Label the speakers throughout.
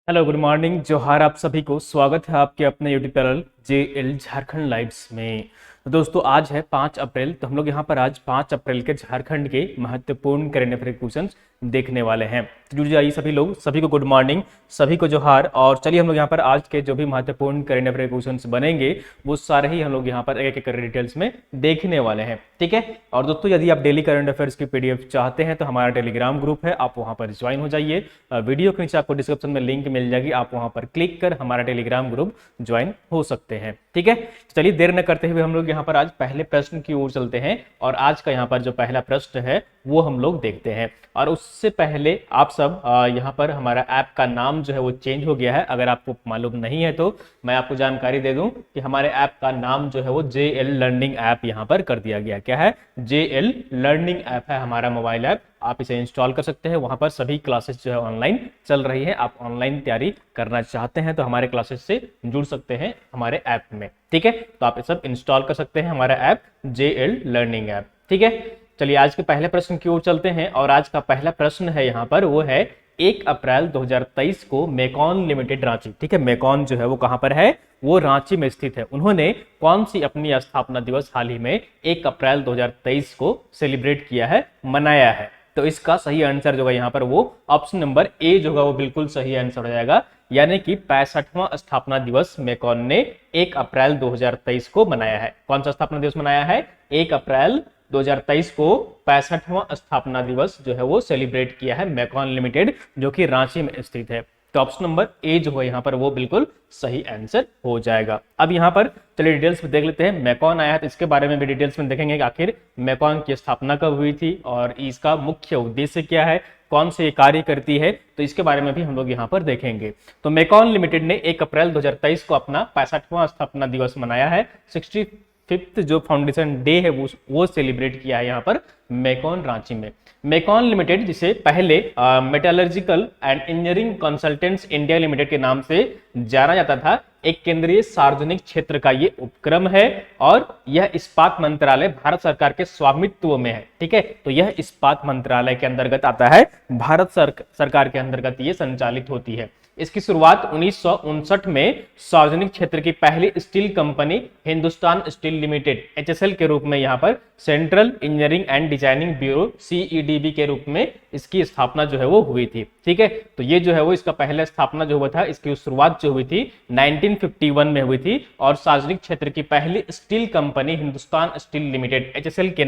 Speaker 1: Hello, good morning, जोहार। आप सभी को स्वागत है आपके अपने YouTube channel JL Jharkhand lives में। तो दोस्तों, आज है 5 अप्रैल। तो हम लोग यहाँ पर आज 5 अप्रैल के झारखंड के महत्वपूर्ण करंट अफेयर क्वेश्चंस देखने वाले हैं। तो जुड़ जाइए सभी लोग, सभी को गुड मॉर्निंग, सभी को जोहार। और चलिए हम लोग यहाँ पर आज के जो भी महत्वपूर्ण करंट अफेयर क्वेश्चंस बनेंगे वो सारे ही हम लोग यहाँ पर एक एक कर डिटेल्स में देखने वाले हैं। ठीक है। और दोस्तों, यदि आप डेली करंट अफेयर्स की PDF चाहते हैं तो हमारा टेलीग्राम ग्रुप है, आप वहाँ पर ज्वाइन हो जाइए। वीडियो के नीचे आपको डिस्क्रिप्शन में लिंक मिल जाएगी, आप वहाँ पर क्लिक कर हमारा टेलीग्राम ग्रुप ज्वाइन हो सकते हैं। ठीक है। चलिए देर न करते हुए हम लोग यहाँ पर आज पहले प्रश्न की ओर चलते हैं और आज का यहाँ पर जो पहला प्रश्न है वो हम लोग देखते हैं। और उससे पहले आप सब यहाँ पर हमारा ऐप का नाम जो है वो चेंज हो गया है। अगर आपको मालूम नहीं है तो मैं आपको जानकारी दे दूं कि हमारे ऐप का नाम जो है वो JL लर्निंग ऐप यहाँ पर कर दिया गया। क्या है? JL लर्निंग ऐप है हमारा मोबाइल ऐप। आप इसे इंस्टॉल कर सकते हैं। वहां पर सभी क्लासेस जो है ऑनलाइन चल रही है। आप ऑनलाइन तैयारी करना चाहते हैं तो हमारे क्लासेस से जुड़ सकते हैं हमारे ऐप में। ठीक है। तो आप ये सब इंस्टॉल कर सकते हैं हमारा ऐप JL लर्निंग ऐप। ठीक है। चलिए आज के पहले प्रश्न की ओर चलते हैं और आज का पहला प्रश्न है यहाँ पर वो है 1 अप्रैल 2023 को मेकॉन लिमिटेड रांची। ठीक है। मेकॉन जो है वो कहां पर है? वो रांची में स्थित है। उन्होंने कौन सी अपनी स्थापना दिवस हाल ही में 1 अप्रैल 2023 को सेलिब्रेट किया है, मनाया है? तो इसका सही आंसर जो है यहाँ पर वो ऑप्शन नंबर ए जो है वो बिल्कुल सही आंसर हो जाएगा। यानी कि 65वां स्थापना दिवस मेकॉन ने 1 अप्रैल 2023 को मनाया है। कौन सा स्थापना दिवस मनाया है? 1 अप्रैल 2023 को 65वां स्थापना दिवस जो है वो सेलिब्रेट किया है मेकॉन लिमिटेड, जो कि रांची में स्थित है। तो ऑप्शन नंबर ए जो है यहाँ पर वो बिल्कुल सही आंसर हो जाएगा। अब यहाँ पर चलिए डिटेल्स में देख लेते हैं। मेकॉन आया है तो इसके बारे में भी डिटेल्स में देखेंगे कि आखिर मेकॉन की स्थापना कब हुई थी और इसका मुख्य उद्देश्य क्या है, कौन से कार्य करती है, तो इसके बारे में भी हम लोग यहाँ पर देखेंगे। तो मेकॉन लिमिटेड ने 1 अप्रैल 2023 को अपना 65वां स्थापना दिवस मनाया है। 65th जो फाउंडेशन डे है वो सेलिब्रेट किया है यहाँ पर मेकॉन रांची में। मेकॉन लिमिटेड, जिसे पहले metallurgical and engineering consultants India limited के नाम से जाना जाता था, एक केंद्रीय सार्वजनिक क्षेत्र का ये उपक्रम है और यह इस्पात मंत्रालय भारत सरकार के स्वामित्व में है। ठीक है। तो यह इस्पात मंत्रालय के अंतर्गत आता है, भारत सरकार के अंतर्गत ये संचालित होती है। इसकी शुरुआत 1959 में सार्वजनिक क्षेत्र की पहली steel company Hindustan steel limited HSL के रूप में यहाँ पर central engineering and designing bureau CEDB के रूप में इसकी स्थापना जो है वो हुई थी। ठीक है। तो ये जो है वो इसका पहला स्थापना जो हुआ था, इसकी शुरुआत जो हुई थी 1951 में हुई थी और सार्वजनिक क्षेत्र की पहली steel company Hindustan steel limited HSL के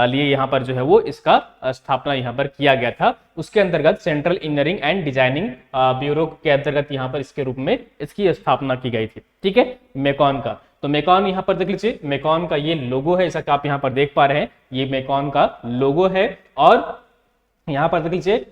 Speaker 1: लिए यहाँ पर जो है वो इसका स्थापना यहाँ पर किया गया था। उसके अंतर्गत central engineering and designing bureau के अंतर्गत यहाँ पर इसके रूप में इसकी स्थापना की गई थी। ठीक है। मेकॉन का, तो मेकॉन यहाँ पर देख लीजिए, मेकॉन का ये लोगो है, जैसा कि आप यहाँ पर देख पा रहे हैं, ये मेकॉन का लोगो है। और यहाँ पर देख लीजिए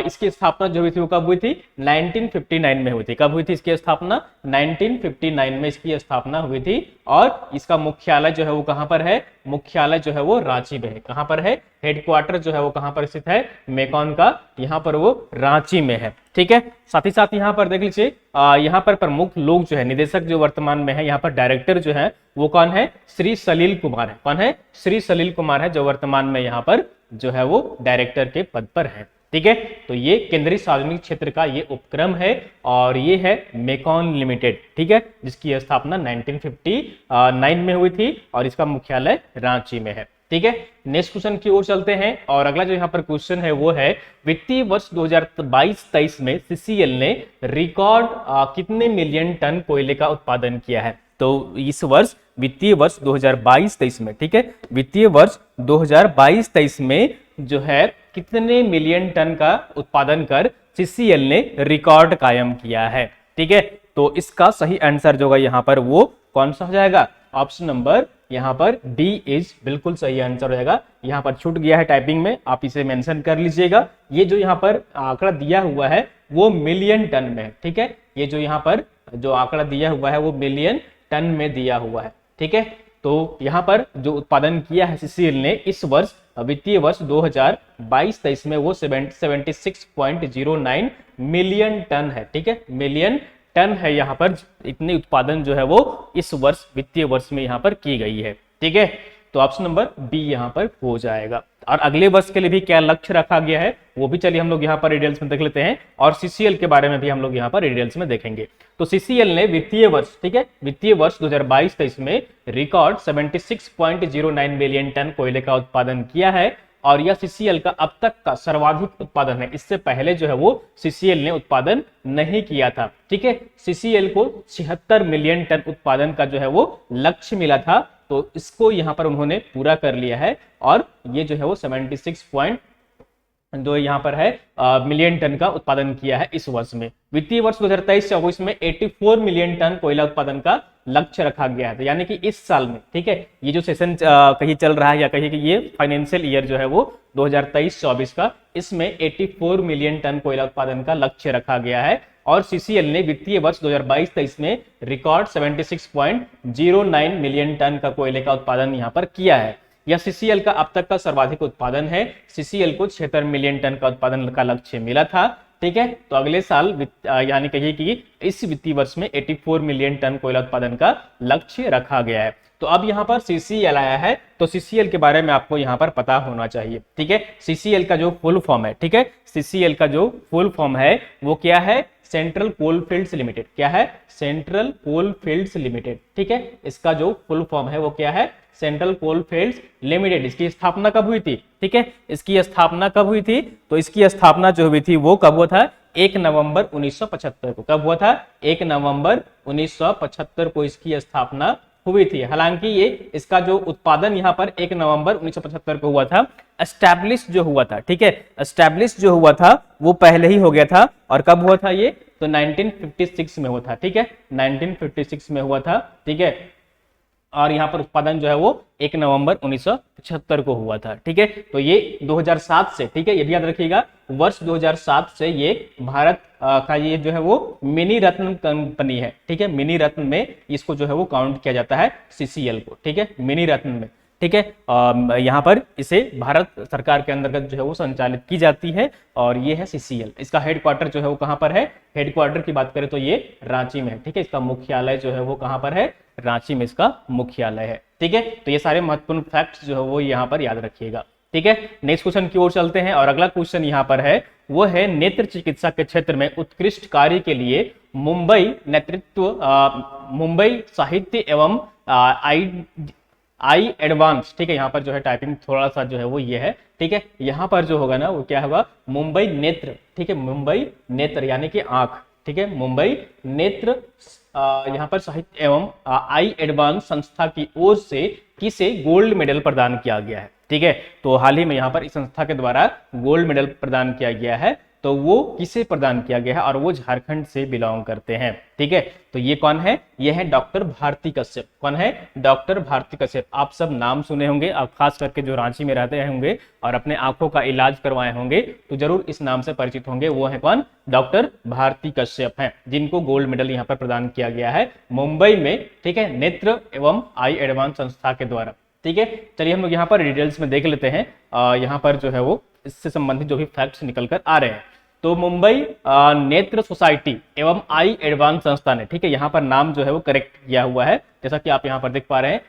Speaker 1: इसकी स्थापना जो हुई थी वो कब हुई थी? 1959 में हुई थी। कब हुई थी इसकी स्थापना? 1959 में इसकी स्थापना हुई थी। और इसका मुख्यालय जो है वो कहाँ पर है? मुख्यालय जो है वो रांची में है। कहाँ पर है? हेडक्वार्टर जो है वो कहाँ पर स्थित है मेकॉन का? यहाँ पर वो रांची में है। ठीक है। साथ ही साथ यहाँ पर देख लीजिए यहाँ पर प्रमुख लोग जो है, निदेशक जो वर्तमान में है, यहाँ पर डायरेक्टर जो है वो कौन है? श्री सलील कुमार है। कौन है? श्री सलील कुमार है, जो वर्तमान में यहाँ पर जो है वो डायरेक्टर के पद पर है। ठीक है। तो ये केंद्रीय सार्वजनिक क्षेत्र का ये उपक्रम है और ये है मेकॉन लिमिटेड। ठीक है। जिसकी स्थापना 1959 में हुई थी और इसका मुख्यालय रांची में है। ठीक है। नेक्स्ट क्वेश्चन की ओर चलते हैं और अगला जो यहाँ पर क्वेश्चन है वो है वित्तीय वर्ष 2022-23 में CCL ने रिकॉर्ड कितने मिलियन टन कोयले का उत्पादन किया है? तो इस वर्ष वित्तीय वर्ष 2022-23 में, ठीक है, वित्तीय वर्ष 2022-23 में जो है कितने मिलियन टन का उत्पादन कर CCL ने रिकॉर्ड कायम किया है? ठीक है। तो इसका सही आंसर जो है यहाँ पर वो कौन सा हो जाएगा? ऑप्शन नंबर यहाँ पर डी इज बिल्कुल सही आंसर हो जाएगा। यहाँ पर छूट गया है टाइपिंग में, आप इसे मेंशन कर लीजिएगा। ये जो यहाँ पर आंकड़ा दिया हुआ है वो मिलियन टन में है। ठीक है। ये जो यहाँ पर जो आंकड़ा दिया हुआ है वो मिलियन टन में दिया हुआ है। ठीक है। तो यहाँ पर जो उत्पादन किया है CCL ने इस वर्ष वित्तीय वर्ष 2022-23 में वो 76.09 मिलियन टन है। ठीक है। मिलियन टन है यहाँ पर, इतनी उत्पादन जो है वो इस वर्ष वित्तीय वर्ष में यहाँ पर की गई है। ठीक है। तो ऑप्शन नंबर बी यहाँ पर हो जाएगा। और अगले वर्ष के लिए भी क्या लक्ष्य रखा गया है वो भी चलिए हम लोग यहाँ पर डिटेल्स में देख लेते हैं, और सीसीएल के बारे में भी हम लोग यहाँ पर डिटेल्स में देखेंगे। तो सीसीएल ने वित्तीय वर्ष, ठीक है, वित्तीय वर्ष 2022-23 में रिकॉर्ड 76.09 मिलियन टन कोयले का उत्पादन किया है, और यह सीसीएल का अब तक का सर्वाधिक उत्पादन है। इससे पहले जो है वो सीसीएल ने उत्पादन नहीं किया था, ठीक है। सीसीएल को 76 मिलियन टन उत्पादन का जो है वो लक्ष्य मिला था, तो इसको यहां पर उन्होंने पूरा कर लिया है, और ये जो है वो 76 जो यहाँ पर है मिलियन टन का उत्पादन किया है इस वर्ष में। वित्तीय वर्ष 2023-24 में 84 मिलियन टन कोयला उत्पादन का लक्ष्य रखा गया है, यानी कि इस साल में, ठीक है, ये जो सेशन कहीं चल रहा है या कहीं कि ये फाइनेंशियल ईयर जो है वो 2023-24 का, इसमें 84 मिलियन टन कोयला उत्पादन का लक्ष्य रखा गया है, और सीसीएल ने वित्तीय वर्ष 2022-23 में रिकॉर्ड 76.09 मिलियन टन का कोयले का उत्पादन यहाँ पर किया है। यह सीसीएल का अब तक का सर्वाधिक उत्पादन है। सीसीएल को 76 मिलियन टन का उत्पादन का लक्ष्य मिला था, ठीक है। तो अगले साल यानी कहिए कि इस वित्तीय वर्ष में 84 मिलियन टन कोयला उत्पादन का लक्ष्य रखा गया है। तो अब यहाँ पर सीसीएल आया है, तो सीसीएल के बारे में आपको यहाँ पर पता होना चाहिए, ठीक है। सीसीएल का जो फुल फॉर्म है, ठीक है, सीसीएल का जो फुल फॉर्म है वो क्या है, सेंट्रल कोल फील्ड्स लिमिटेड। क्या है, सेंट्रल कोल फील्ड्स लिमिटेड, ठीक है। इसका जो फुल फॉर्म है वो क्या है, सेंट्रल कोल फील्ड्स लिमिटेड। इसकी स्थापना कब हुई थी, ठीक है, इसकी स्थापना कब हुई थी, तो इसकी स्थापना जो हुई थी वो कब हुआ था, 1 नवंबर 1975 को। कब हुआ था, 1 नवंबर 1975 को इसकी स्थापना हुई थी। हालांकि ये इसका जो उत्पादन यहाँ पर 1 नवंबर 1975 को हुआ था, एस्टैब्लिश जो हुआ था, ठीक है, एस्टैब्लिश जो हुआ था वो पहले ही हो गया था। और कब हुआ था ये, तो 1956 में हुआ था, ठीक है, 1956 में हुआ था, ठीक है। और यहाँ पर उत्पादन जो है वो 1 नवंबर 1975 को हुआ था, ठीक है। तो ये 2007 से, ठीक है, ये भी याद रखिएगा, वर्ष 2007 से ये भारत का ये जो है वो मिनी रत्न कंपनी है, ठीक है। मिनी रत्न में इसको जो है वो काउंट किया जाता है सीसीएल को, ठीक है, मिनी रत्न में, ठीक है। यहाँ पर इसे भारत सरकार के अंतर्गत जो है वो संचालित की जाती है, और ये है सीसीएल। इसका हेडक्वार्टर जो है वो कहाँ पर है, हेडक्वार्टर की बात करें तो ये रांची में है, ठीक है। इसका मुख्यालय जो है वो कहाँ पर है, रांची में इसका मुख्यालय है, ठीक है। तो ये सारे महत्वपूर्ण फैक्ट्स जो है वो यहाँ पर याद रखिएगा, ठीक है। नेक्स्ट क्वेश्चन की ओर चलते हैं, और अगला क्वेश्चन यहाँ पर है वो है नेत्र चिकित्सा के क्षेत्र में उत्कृष्ट कार्य के लिए मुंबई साहित्य एवं आई एडवांस, ठीक है। यहाँ पर जो है टाइपिंग थोड़ा सा जो है वो ये है, ठीक है। यहाँ पर जो होगा ना वो क्या होगा, मुंबई नेत्र, ठीक है, मुंबई नेत्र यानी कि आंख, ठीक है, मुंबई नेत्र यहाँ पर साहित्य एवं आई एडवांस संस्था की ओर से किसे गोल्ड मेडल प्रदान किया गया है, ठीक है। तो हाल ही में यहाँ पर इस संस्था के द्वारा गोल्ड मेडल प्रदान किया गया है, तो वो किसे प्रदान किया गया है, और वो झारखंड से बिलोंग करते हैं, ठीक है। तो ये कौन है, ये है डॉक्टर भारती कश्यप। कौन है, डॉक्टर भारती कश्यप। आप सब नाम सुने होंगे, आप खास करके जो रांची में रहते होंगे और अपने आंखों का इलाज करवाए होंगे तो जरूर इस नाम से परिचित होंगे। वो है कौन, डॉक्टर भारती कश्यप हैं, जिनको गोल्ड मेडल यहाँ पर प्रदान किया गया है मुंबई में, ठीक है, नेत्र एवं आई एडवांस संस्था के द्वारा, ठीक है। चलिए हम लोग यहाँ पर डिटेल्स में देख लेते हैं, यहाँ पर जो है वो इससे संबंधित जो भी फैक्ट्स निकल कर आ रहे हैं। तो मुंबई नेत्र सोसाइटी एवं आई एडवांस संस्था ने, ठीक है, यहाँ पर नाम जो है वो करेक्ट किया हुआ है, जैसा कि आप यहाँ पर देख पा रहे हैं।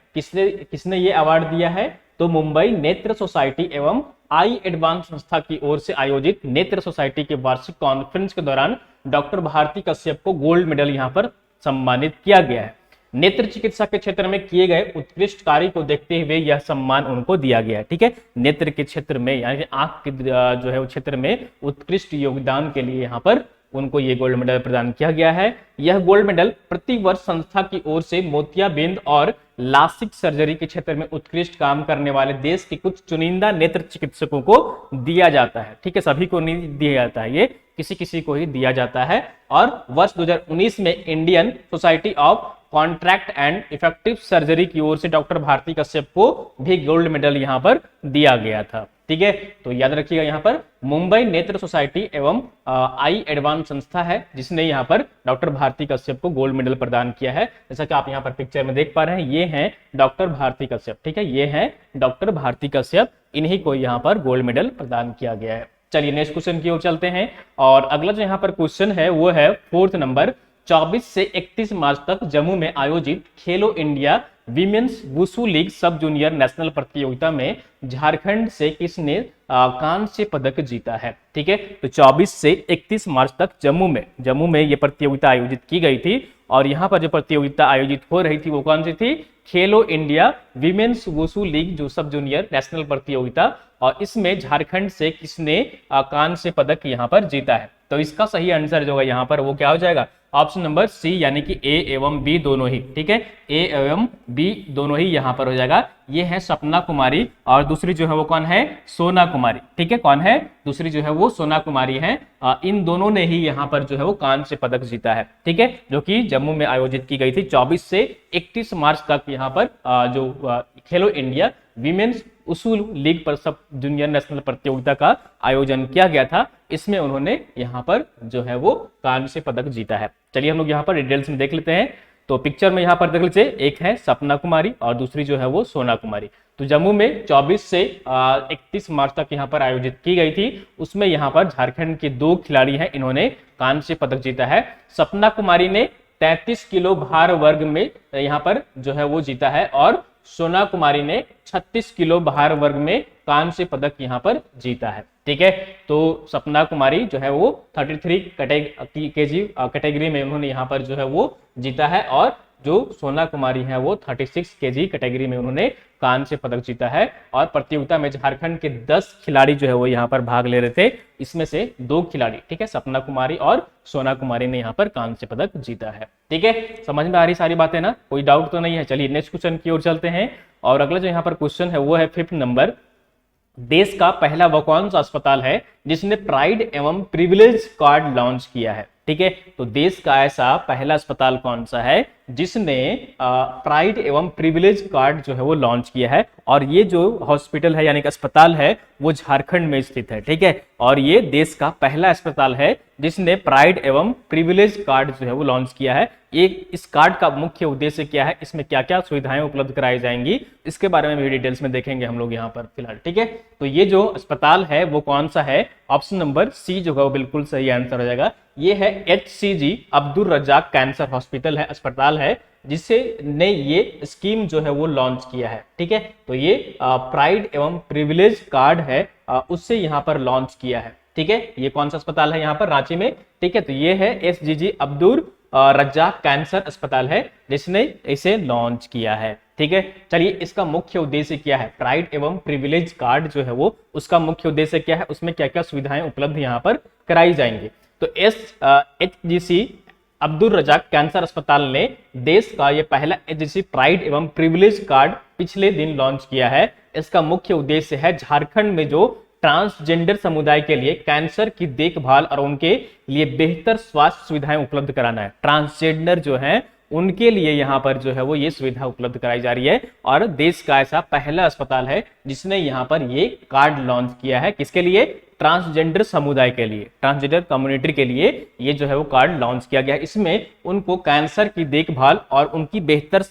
Speaker 1: किसने ये अवार्ड दिया है, तो मुंबई नेत्र सोसाइटी एवं आई एडवांस संस्था की ओर से आयोजित नेत्र सोसाइटी के वार्षिक कॉन्फ्रेंस के दौरान डॉक्टर भारती कश्यप को गोल्ड मेडल यहाँ पर सम्मानित किया गया है। नेत्र चिकित्सा के क्षेत्र में किए गए उत्कृष्ट कार्य को देखते हुए यह सम्मान उनको दिया गया है, ठीक है। नेत्र के क्षेत्र में यानी आंख के जो है क्षेत्र में उत्कृष्ट योगदान के लिए यहाँ पर उनको ये गोल्ड मेडल प्रदान किया गया है। यह गोल्ड मेडल प्रति वर्ष संस्था की ओर से मोतियाबिंद और लासिक सर्जरी के क्षेत्र में उत्कृष्ट काम करने वाले देश के कुछ चुनिंदा नेत्र चिकित्सकों को दिया जाता है, ठीक है। सभी को नहीं दिया जाता है, ये किसी किसी को ही दिया जाता है। और वर्ष 2019 में Indian society of contract and effective surgery की ओर से डॉक्टर भारती कश्यप को भी गोल्ड मेडल यहाँ पर दिया गया था, ठीक है। तो याद रखिएगा यहाँ पर मुंबई नेत्र सोसाइटी एवं आई एडवांस संस्था है जिसने यहाँ पर डॉक्टर भारती कश्यप को गोल्ड मेडल प्रदान किया है। जैसा कि आप यहाँ पर पिक्चर में देख पा रहे हैं, ये हैं डॉक्टर भारती कश्यप, ठीक है, ये हैं डॉक्टर भारती कश्यप, इन्हीं को यहाँ पर गोल्ड मेडल प्रदान किया गया है। चलिए नेक्स्ट क्वेश्चन की ओर चलते हैं, और अगला जो यहाँ पर क्वेश्चन है वो है 4th नंबर, 24 से 31 मार्च तक जम्मू में आयोजित खेलो इंडिया विमेन्स वुशु लीग सब जूनियर नेशनल प्रतियोगिता में झारखंड से किसने कांस्य पदक जीता है? ठीक है, तो 24 से 31 मार्च तक जम्मू में ये प्रतियोगिता आयोजित की गई थी और यहाँ पर जो प्रतियोगिता आयोजित हो रही थी वो कौन सी थी? खेलो इंडिया विमेन्स वुशु लीग जो सब जूनियर नेशनल प्रतियोगिता, और इसमें झारखंड से किसने कांस्य पदक यहाँ पर जीता है? तो इसका सही आंसर जो है यहाँ पर वो क्या हो जाएगा? ऑप्शन नंबर सी, यानी कि ए एवं बी दोनों ही। ठीक है, ए एवं बी दोनों ही यहाँ पर हो जाएगा। ये है सपना कुमारी और दूसरी जो है वो कौन है? सोना कुमारी। ठीक है, कौन है? दूसरी जो है वो सोना कुमारी है। इन दोनों ने ही यहाँ पर जो है वो कांस्य पदक जीता है। ठीक है, जो कि जम्मू में आयोजित की गई थी 24 से 31 मार्च तक यहाँ पर जो खेलो इंडिया विमेन्स उसूल लीग पर सब जूनियर नेशनल प्रतियोगिता का आयोजन किया गया था, इसमें उन्होंने यहाँ पर जो है वो कांस्य पदक जीता है। चलिए हम लोग यहाँ पर डिटेल्स में देख लेते हैं। तो पिक्चर में यहाँ पर देख लीजिए, एक है सपना कुमारी और दूसरी जो है वो सोना कुमारी। तो जम्मू में 24 से 31 मार्च तक यहाँ पर आयोजित की गई थी, उसमें यहाँ पर झारखंड के 2 खिलाड़ी हैं, इन्होंने कांस्य पदक जीता है। सपना कुमारी ने 33 किलो भार वर्ग में यहाँ पर जो है वो जीता है और सोना कुमारी ने 36 किलो भार वर्ग में कांस्य पदक यहाँ पर जीता है। ठीक है, तो सपना कुमारी जो है वो 33 केजी कैटेगरी में उन्होंने यहाँ पर जो है वो जीता है और जो सोना कुमारी है वो 36 केजी कैटेगरी में उन्होंने कांस्य पदक जीता है। और प्रतियोगिता में झारखंड के 10 खिलाड़ी जो है वो यहाँ पर भाग ले रहे थे, इसमें से 2 खिलाड़ी, ठीक है, सपना कुमारी और सोना कुमारी ने यहाँ पर कांस्य पदक जीता है। ठीक है, समझ में आ रही सारी बातें ना? कोई डाउट तो नहीं है? चलिए नेक्स्ट क्वेश्चन की ओर चलते हैं और अगला जो यहाँ पर क्वेश्चन है वो है 5th नंबर। देश का पहला वो कौन सा अस्पताल है जिसने प्राइड एवं प्रिविलेज कार्ड लॉन्च किया है? ठीक है, तो देश का ऐसा पहला अस्पताल कौन सा है जिसने प्राइड एवं प्रिविलेज कार्ड जो है वो लॉन्च किया है? और ये जो हॉस्पिटल है यानी कि अस्पताल है वो झारखंड में स्थित है। ठीक है, और ये देश का पहला अस्पताल है जिसने प्राइड एवं प्रिविलेज कार्ड जो है वो लॉन्च किया है। ये इस कार्ड का मुख्य उद्देश्य क्या है, इसमें क्या क्या सुविधाएं उपलब्ध कराई जाएंगी, इसके बारे में भी डिटेल्स में देखेंगे हम लोग यहाँ पर फिलहाल। ठीक है, तो ये जो अस्पताल है वो कौन सा है? ऑप्शन नंबर सी जो है वो बिल्कुल सही आंसर हो जाएगा। ये है HCG Abdul Razak cancer hospital है, अस्पताल है जिसे ने ये स्कीम जो है वो लॉन्च किया है। ठीक है, तो ये प्राइड एवं प्रिविलेज कार्ड है उससे यहाँ पर लॉन्च किया है। ठीक है, ये कौन सा अस्पताल है? यहाँ पर रांची में। ठीक है, तो ये है HCG अब्दुल रजाक कैंसर अस्पताल है जिसने इसे लॉन्च किया है। ठीक है, चलिए इसका मुख्य उद्देश्य क्या है? प्राइड एवं प्रिविलेज कार्ड जो है वो उसका मुख्य उद्देश्य क्या है, उसमें क्या क्या सुविधाएं उपलब्ध यहाँ पर कराई जाएंगी? तो HCG अब्दुल रजाक कैंसर अस्पताल ने देश का ये पहला HCG प्राइड एवं प्रिविलेज कार्ड पिछले दिन लॉन्च किया है। इसका मुख्य उद्देश्य है झारखंड में जो ट्रांसजेंडर समुदाय के लिए कैंसर की देखभाल और उनके लिए बेहतर स्वास्थ्य सुविधाएं उपलब्ध कराना है। ट्रांसजेंडर जो है उनके लिए यहाँ पर जो है वो ये सुविधा उपलब्ध कराई जा रही है और देश का ऐसा पहला अस्पताल है जिसने यहाँ पर ये कार्ड लॉन्च किया है। किसके लिए? ट्रांसजेंडर समुदाय के लिए, ट्रांसजेंडर कम्युनिटी के लिए ये जो है वो कार्ड लॉन्च किया गया है। इसमें उनको कैंसर की देखभाल और उनकी बेहतर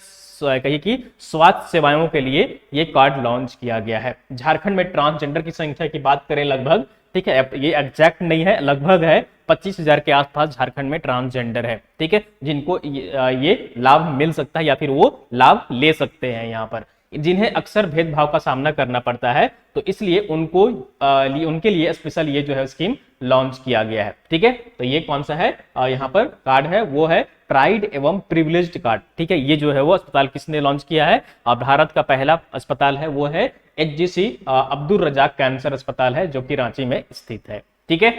Speaker 1: कहिए कि स्वास्थ्य सेवाओं के लिए ये कार्ड लॉन्च किया गया है। झारखंड में ट्रांसजेंडर की संख्या की बात करें लगभग, ठीक है, ये एग्जैक्ट नहीं है, लगभग है 25,000 के आसपास झारखंड में ट्रांसजेंडर है। ठीक है, जिनको ये लाभ मिल सकता है या फिर वो लाभ ले सकते हैं यहाँ पर, जिन्हें अक्सर भेदभाव का सामना करना पड़ता है, तो इसलिए उनके लिए स्पेशल ये जो है स्कीम लॉन्च किया गया है। ठीक है, तो ये कौन सा है यहाँ पर कार्ड है? वो है प्राइड एवं प्रिविलेज्ड कार्ड। ठीक है, ये जो है वो अस्पताल किसने लॉन्च किया है? भारत का पहला अस्पताल है वो है HCG अब्दुल रजाक कैंसर अस्पताल है जो कि रांची में स्थित है। ठीक है,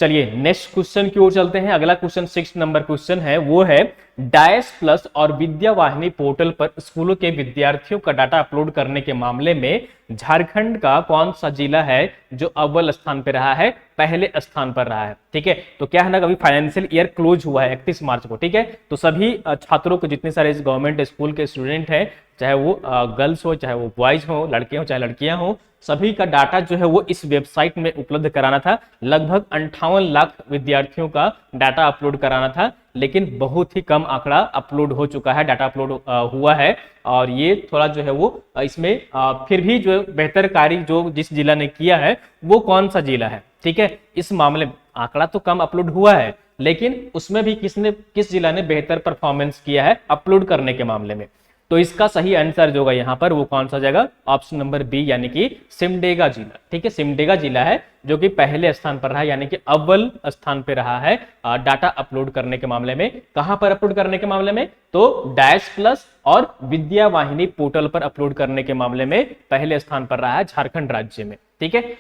Speaker 1: चलिए नेक्स्ट क्वेश्चन की ओर चलते हैं। अगला क्वेश्चन 6 नंबर क्वेश्चन है वो है डायस प्लस और विद्या वाहिनी पोर्टल पर स्कूलों के विद्यार्थियों का डाटा अपलोड करने के मामले में झारखंड का कौन सा जिला है जो अव्वल स्थान पर रहा है, पहले स्थान पर रहा है? ठीक है, तो क्या है ना, अभी फाइनेंशियल ईयर क्लोज हुआ है 31 मार्च को। ठीक है, तो सभी छात्रों को, जितने सारे गवर्नमेंट स्कूल के स्टूडेंट हैं, चाहे वो गर्ल्स हो चाहे वो बॉयज हो, लड़के हो चाहे लड़कियां हो, सभी का डाटा जो है वो इस वेबसाइट में उपलब्ध कराना था। लगभग 58 लाख विद्यार्थियों का डाटा अपलोड कराना था, लेकिन बहुत ही कम आंकड़ा अपलोड हो चुका है, डाटा अपलोड हुआ है। और ये थोड़ा जो है वो इसमें फिर भी जो बेहतर कार्य जो जिस जिला ने किया है वो कौन सा जिला है? ठीक है, इस मामले में आंकड़ा तो कम अपलोड हुआ है, लेकिन उसमें भी किस जिला ने बेहतर परफॉर्मेंस किया है अपलोड करने के मामले में? तो इसका सही आंसर जो होगा यहाँ पर वो कौन सा जाएगा, ऑप्शन नंबर बी यानी कि सिमडेगा जिला। ठीक है, सिमडेगा जिला है जो कि पहले स्थान पर रहा है, यानी कि अव्वल स्थान पर रहा है डाटा अपलोड करने के मामले में। कहां पर अपलोड करने के मामले में, तो डैश प्लस और विद्या वाहिनी पोर्टल पर अपलोड करने के मामले में पहले स्थान पर रहा है झारखंड राज्य में। ठीक है,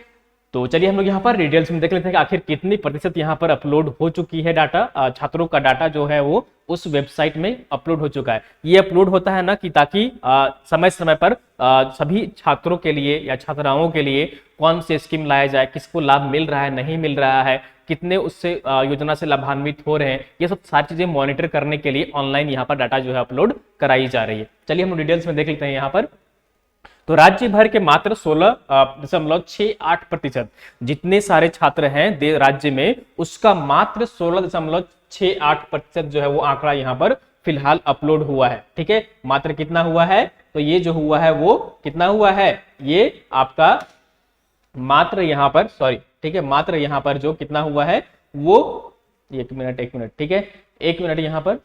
Speaker 1: तो चलिए हम लोग यहाँ पर डिटेल्स में देख लेते हैं कि आखिर कितनी प्रतिशत यहाँ पर अपलोड हो चुकी है डाटा, छात्रों का डाटा जो है वो उस वेबसाइट में अपलोड हो चुका है। ये अपलोड होता है ना कि ताकि समय समय पर सभी छात्रों के लिए या छात्राओं के लिए कौन सी स्कीम लाया जाए, किसको लाभ मिल रहा है नहीं मिल रहा है, कितने उससे योजना से लाभान्वित हो रहे हैं, ये सब सारी चीजें मॉनिटर करने के लिए ऑनलाइन यहाँ पर डाटा जो है अपलोड कराई जा रही है। चलिए हम डिटेल्स में देख लेते हैं यहाँ पर। तो राज्य भर के मात्र 16.68% जितने सारे छात्र हैं राज्य में, उसका मात्र 16.68% जो है वो आंकड़ा यहाँ पर फिलहाल अपलोड हुआ है। ठीक है, मात्र कितना हुआ है, तो ये जो हुआ है वो कितना हुआ है, ये आपका मात्र यहाँ पर ठीक है, मात्र यहाँ पर जो कितना हुआ है वो एक मिनट ठीक है, एक मिनट यहाँ पर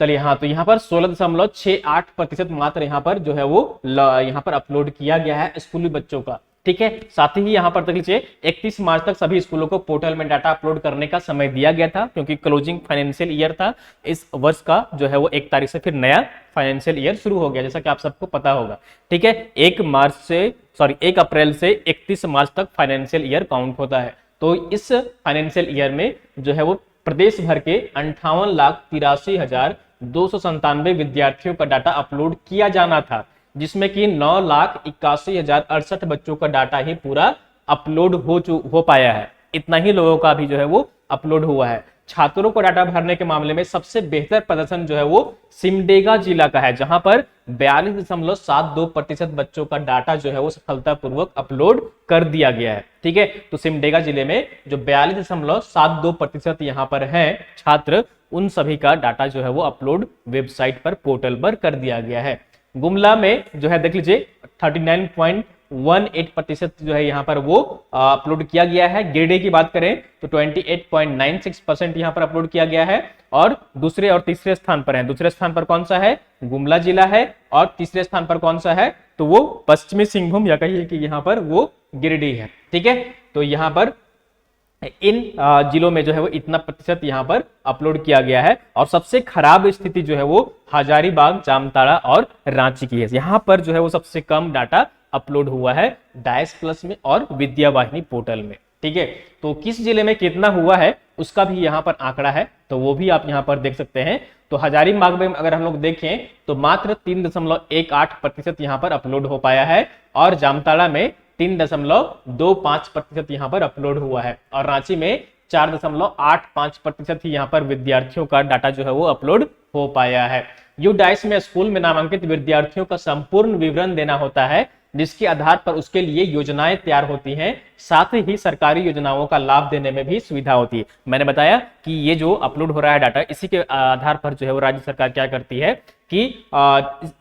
Speaker 1: चलिए। हाँ, तो यहाँ पर 16.68% मात्र यहाँ पर जो है वो यहाँ पर अपलोड किया गया है स्कूली बच्चों का। ठीक है, साथ ही यहाँ पर देख लीजिए 31 मार्च तक सभी स्कूलों को पोर्टल में डाटा अपलोड करने का समय दिया गया था, क्योंकि क्लोजिंग फाइनेंशियल ईयर था इस वर्ष का जो है वो 1 तारीख से फिर नया फाइनेंशियल ईयर शुरू हो गया, जैसा कि आप सबको पता होगा। ठीक है, 1 अप्रैल से 31 मार्च तक फाइनेंशियल ईयर काउंट होता है। तो इस फाइनेंशियल ईयर में जो है वो प्रदेश भर के 58,83,297 विद्यार्थियों का डाटा अपलोड किया जाना था, जिसमें कि 9,81,068 बच्चों का डाटा ही पूरा अपलोड हो पाया है। इतना ही लोगों का भी जो है वो अपलोड हुआ है। छात्रों को डाटा भरने के मामले में सबसे बेहतर प्रदर्शन जो है वो सिमडेगा जिला का है, जहां पर 42.72% बच्चों का डाटा जो है वो सफलतापूर्वक अपलोड कर दिया गया है। ठीक है, तो सिमडेगा जिले में जो 42.72% यहाँ पर है छात्र, उन सभी का डाटा जो है वो अपलोड वेबसाइट पर पोर्टल पर कर दिया गया है। गुमला में जो है देख लीजिए 39.18% जो है यहाँ पर वो अपलोड किया गया है। गिरिडीह की बात करें तो 28.96% यहाँ पर अपलोड किया गया है, और दूसरे और तीसरे स्थान पर है। दूसरे स्थान पर कौन सा है, गुमला जिला है, और तीसरे स्थान पर कौन सा है, तो वो पश्चिमी सिंहभूम या कहिए कि यहाँ पर वो गिरिडीह है। ठीक है, तो यहाँ पर इन जिलों में जो है वो इतना प्रतिशत यहाँ पर अपलोड किया गया है। और सबसे खराब स्थिति जो है वो हजारीबाग, जामताड़ा और रांची की है। यहाँ पर जो है वो सबसे कम डाटा अपलोड हुआ है डायस प्लस में और विद्या वाहिनी पोर्टल में। ठीक है, तो किस जिले में कितना हुआ है उसका भी यहाँ पर आंकड़ा है, तो वो भी आप यहाँ पर देख सकते हैं। तो हजारीबाग में अगर हम लोग देखें तो मात्र 3.18% यहाँ पर अपलोड हो पाया है, और जामताड़ा में 3.25% यहाँ पर अपलोड हुआ है, और रांची में 4.85% ही यहाँ पर विद्यार्थियों का डाटा जो है वो अपलोड हो पाया है। यूडाइस में स्कूल में नामांकित विद्यार्थियों का संपूर्ण विवरण देना होता है, जिसके आधार पर उसके लिए योजनाएं तैयार होती हैं, साथ ही सरकारी योजनाओं का लाभ देने में भी सुविधा होती है। मैंने बताया कि ये जो अपलोड हो रहा है डाटा, इसी के आधार पर जो है वो राज्य सरकार क्या करती है कि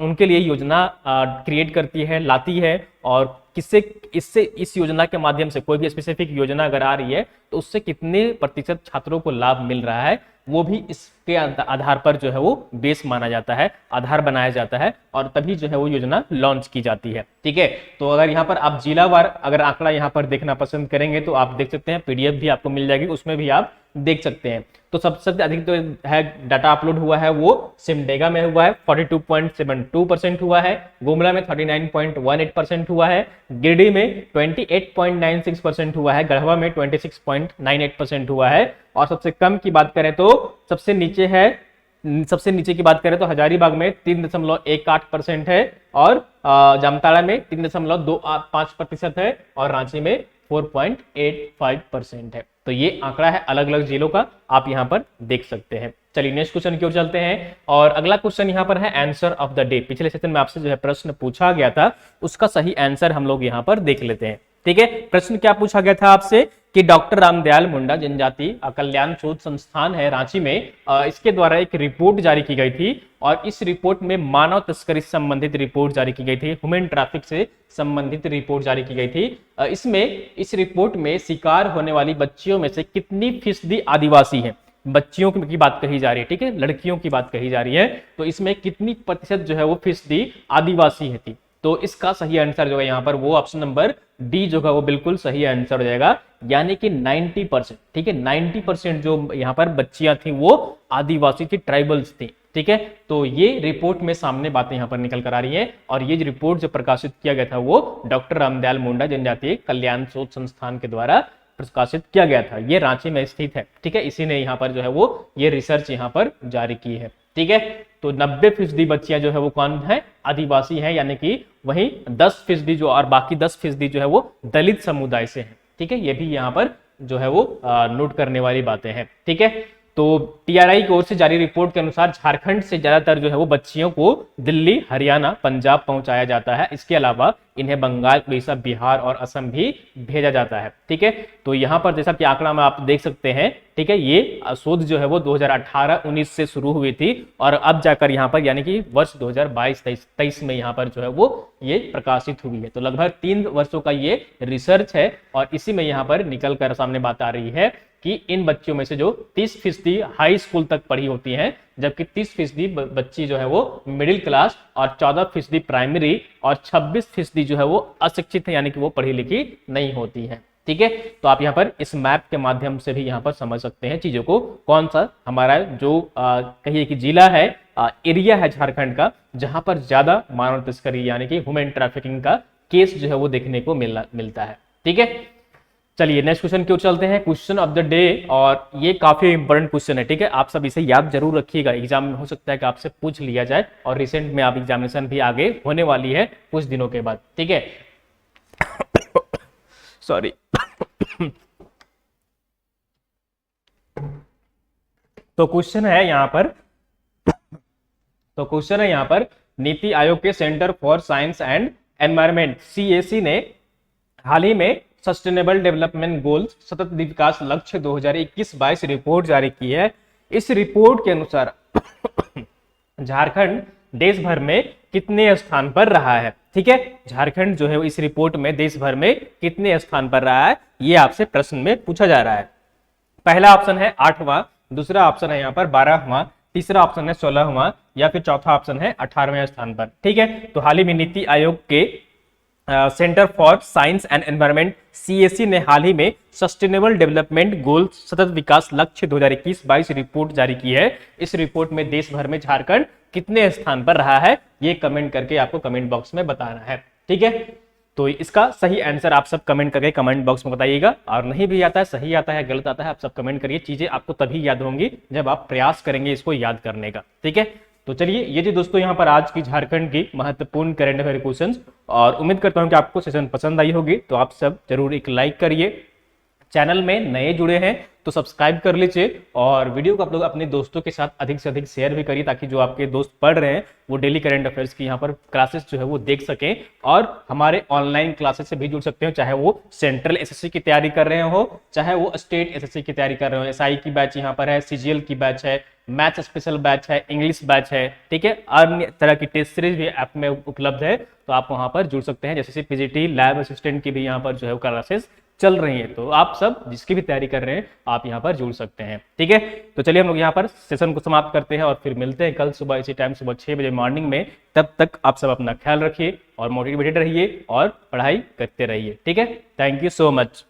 Speaker 1: उनके लिए योजना क्रिएट करती है, लाती है, और इससे इस योजना के माध्यम से कोई भी स्पेसिफिक योजना अगर आ रही है तो उससे कितने प्रतिशत छात्रों को लाभ मिल रहा है, वो भी इसके आधार पर जो है वो बेस माना जाता है, आधार बनाया जाता है, और तभी जो है वो योजना लॉन्च की जाती है। ठीक है, तो अगर यहाँ पर आप जिलावार अगर आंकड़ा यहाँ पर देखना पसंद करेंगे तो आप देख सकते हैं, पीडीएफ भी आपको मिल जाएगी, उसमें भी आप देख सकते हैं। तो सबसे अधिक तो है डाटा अपलोड हुआ है वो सिमडेगा में हुआ है, 42.72% हुआ है। गुमला में 39.18% हुआ है। गिरिडीह में 28.96% हुआ है। गढ़वा में 26.98% हुआ है। और सबसे कम की बात करें तो सबसे नीचे की बात करें तो हजारीबाग में 3.18% है, और जामताड़ा में 3.25% है, और रांची में 4.85% है। तो ये आंकड़ा है अलग अलग जिलों का, आप यहाँ पर देख सकते हैं। चलिए नेक्स्ट क्वेश्चन की ओर चलते हैं, और अगला क्वेश्चन यहाँ पर है आंसर ऑफ द डे। पिछले सेशन में आपसे जो है प्रश्न पूछा गया था, उसका सही आंसर हम लोग यहाँ पर देख लेते हैं। ठीक है, प्रश्न क्या पूछा गया था आपसे कि डॉक्टर रामदयाल मुंडा जनजाति कल्याण शोध संस्थान है रांची में, इसके द्वारा एक रिपोर्ट जारी की गई थी, और इस रिपोर्ट में मानव तस्करी से संबंधित रिपोर्ट जारी की गई थी, ह्यूमन ट्रैफिक से संबंधित रिपोर्ट जारी की गई थी। इस रिपोर्ट में शिकार होने वाली बच्चियों में से कितनी फीसदी आदिवासी है, बच्चियों की बात कही जा रही है, ठीक है, लड़कियों की बात कही जा रही है, तो इसमें कितनी प्रतिशत जो है वो फीसदी आदिवासी है थी। तो इसका सही आंसर जो है यहाँ पर वो ऑप्शन नंबर डी जो है वो बिल्कुल सही आंसर हो जाएगा, यानी कि 90%, ठीक है, 90% जो यहाँ पर बच्चियां थी वो आदिवासी थी, ट्राइबल्स थी, ठीक है। तो ये रिपोर्ट में सामने बातें यहाँ पर निकल कर आ रही है, और ये जो रिपोर्ट जो प्रकाशित किया गया था वो डॉक्टर रामदयाल मुंडा जनजातीय कल्याण शोध संस्थान के द्वारा प्रकाशित किया गया था। ये रांची में स्थित है, ठीक है, इसी ने यहाँ पर जो है वो ये रिसर्च यहाँ पर जारी की है, ठीक है। तो 90% बच्चियां जो है वो कौन है, आदिवासी है, यानी कि वहीं 10% जो और बाकी 10% जो है वो दलित समुदाय से है, ठीक है। ये भी यहाँ पर जो है वो नोट करने वाली बातें हैं, ठीक है। तो टीआरआई की ओर से जारी रिपोर्ट के अनुसार झारखंड से ज्यादातर जो है वो बच्चियों को दिल्ली, हरियाणा, पंजाब पहुंचाया जाता है। इसके अलावा इन्हें बंगाल, उड़ीसा, बिहार और असम भी भेजा जाता है, ठीक है। तो यहाँ पर जैसा कि आंकड़ा में आप देख सकते हैं, ठीक है, ये शोध जो है वो 2018-19 से शुरू हुई थी, और अब जाकर यहाँ पर यानी कि वर्ष 2022-23 में यहाँ पर जो है वो ये प्रकाशित हुई है। तो लगभग 3 वर्षों का ये रिसर्च है, और इसी में यहाँ पर निकल कर सामने बात आ रही है कि इन बच्चियों में से जो 30% हाई स्कूल तक पढ़ी होती हैं, जबकि 30% बच्ची जो है वो मिडिल क्लास, और 14% प्राइमरी, और 26% जो है वो अशिक्षित है, यानी कि वो पढ़ी लिखी नहीं होती है, ठीक है। तो आप यहाँ पर इस मैप के माध्यम से भी यहाँ पर समझ सकते हैं चीजों को, कौन सा हमारा जो कहिए कि जिला है, एरिया है झारखंड का, जहां पर ज्यादा मानव तस्करी यानी कि ह्यूमन ट्रैफिकिंग का केस जो है वो देखने को मिलता है, ठीक है। चलिए नेक्स्ट क्वेश्चन की ओर चलते हैं, क्वेश्चन ऑफ द डे, और ये काफी इंपॉर्टेंट क्वेश्चन है, ठीक है। आप सब इसे याद जरूर रखिएगा, एग्जाम में हो सकता है कि आपसे पूछ लिया जाए, और रिसेंट में आप एग्जामिनेशन भी आगे होने वाली है कुछ दिनों के बाद, ठीक है। सॉरी। तो क्वेश्चन है यहाँ पर नीति आयोग के centre for science and environment CAC ने हाल ही में सस्टेनेबल डेवलपमेंट गोल्स सतत विकास लक्ष्य 2021-22 रिपोर्ट जारी की है। इस रिपोर्ट के अनुसार झारखंड देश भर में कितने स्थान पर रहा है, ठीक है। झारखंड जो है इस रिपोर्ट में देश भर में कितने स्थान पर रहा है, ये आपसे प्रश्न में पूछा जा रहा है। पहला ऑप्शन है 8वां, दूसरा ऑप्शन है यहाँ पर 12वां, तीसरा ऑप्शन है 16वां, या फिर चौथा ऑप्शन है 18वें स्थान पर, ठीक है। तो हाल ही में नीति आयोग के centre for science and environment CSC ने हाल ही में सस्टेनेबल डेवलपमेंट गोल्स सतत विकास लक्ष्य 2021-22 रिपोर्ट जारी की है। इस रिपोर्ट में देश भर में झारखंड कितने स्थान पर रहा है, ये कमेंट करके आपको कमेंट बॉक्स में बताना है, ठीक है। तो इसका सही आंसर आप सब कमेंट करके कमेंट बॉक्स में बताइएगा, और नहीं भी आता है, सही आता है, गलत आता है, आप सब कमेंट करिए। चीजें आपको तभी याद होंगी जब आप प्रयास करेंगे इसको याद करने का, ठीक है। तो चलिए ये जी दोस्तों यहाँ पर आज की झारखंड की महत्वपूर्ण करंट अफेयर क्वेश्चंस, और उम्मीद करता हूँ कि आपको सेशन पसंद आई होगी। तो आप सब जरूर एक लाइक करिए, चैनल में नए जुड़े हैं तो सब्सक्राइब कर लीजिए, और वीडियो को आप लोग अपने दोस्तों के साथ अधिक से अधिक शेयर भी करिए, ताकि जो आपके दोस्त पढ़ रहे हैं वो डेली करंट अफेयर्स की यहाँ पर क्लासेस जो है वो देख सकें, और हमारे ऑनलाइन क्लासेस से भी जुड़ सकते हो, चाहे वो सेंट्रल एसएससी की तैयारी कर रहे हो, चाहे वो स्टेट एसएससी की तैयारी कर रहे हो। एसआई की बैच यहाँ पर है, सीजीएल की बैच है, मैथ्स स्पेशल बैच है, इंग्लिश बैच है, ठीक है। अन्य तरह की टेस्ट सीरीज भी ऐप में उपलब्ध है, तो आप वहां पर जुड़ सकते हैं। जैसे पीजीटी लैब असिस्टेंट की भी यहाँ पर जो है क्लासेस चल रही है, तो आप सब जिसकी भी तैयारी कर रहे हैं आप यहाँ पर जुड़ सकते हैं, ठीक है। तो चलिए हम लोग यहाँ पर सेशन को समाप्त करते हैं, और फिर मिलते हैं कल सुबह इसी टाइम, सुबह 6 बजे मॉर्निंग में। तब तक आप सब अपना ख्याल रखिए और मोटिवेटेड रहिए और पढ़ाई करते रहिए, ठीक है। Thank you so much.